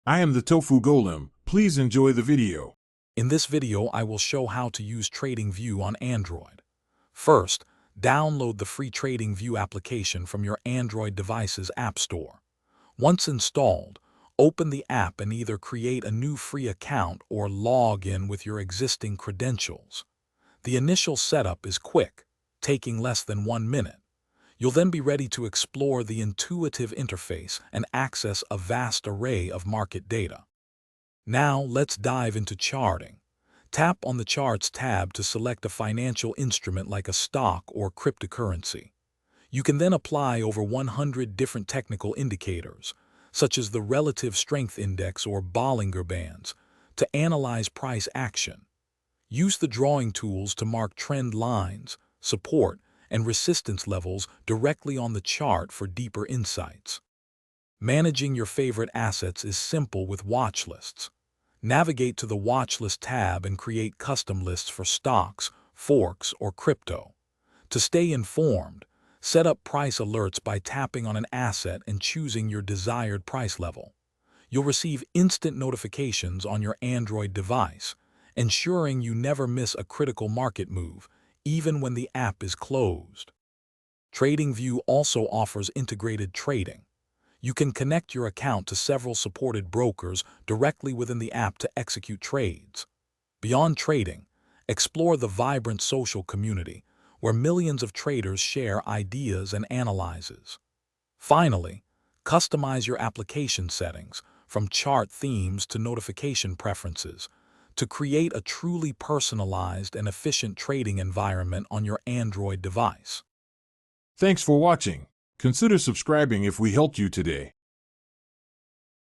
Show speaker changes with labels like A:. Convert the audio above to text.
A: I am the Tofu Golem. Please enjoy the video.
B: In this video, I will show how to use TradingView on Android. First, download the free TradingView application from your Android device's App Store. Once installed, open the app and either create a new free account or log in with your existing credentials. The initial setup is quick, taking less than 1 minute. You'll then be ready to explore the intuitive interface and access a vast array of market data. Now let's dive into charting. Tap on the Charts tab to select a financial instrument like a stock or cryptocurrency. You can then apply over 100 different technical indicators, such as the Relative Strength Index or Bollinger Bands, to analyze price action. Use the drawing tools to mark trend lines, support, and resistance levels directly on the chart for deeper insights. Managing your favorite assets is simple with watch lists. Navigate to the Watch List tab and create custom lists for stocks, forex, or crypto. To stay informed, set up price alerts by tapping on an asset and choosing your desired price level. You'll receive instant notifications on your Android device, ensuring you never miss a critical market move, even when the app is closed. TradingView also offers integrated trading. You can connect your account to several supported brokers directly within the app to execute trades. Beyond trading, explore the vibrant social community, where millions of traders share ideas and analyses. Finally, customize your application settings, from chart themes to notification preferences, to create a truly personalized and efficient trading environment on your Android device.
A: Thanks for watching. Consider subscribing if we helped you today.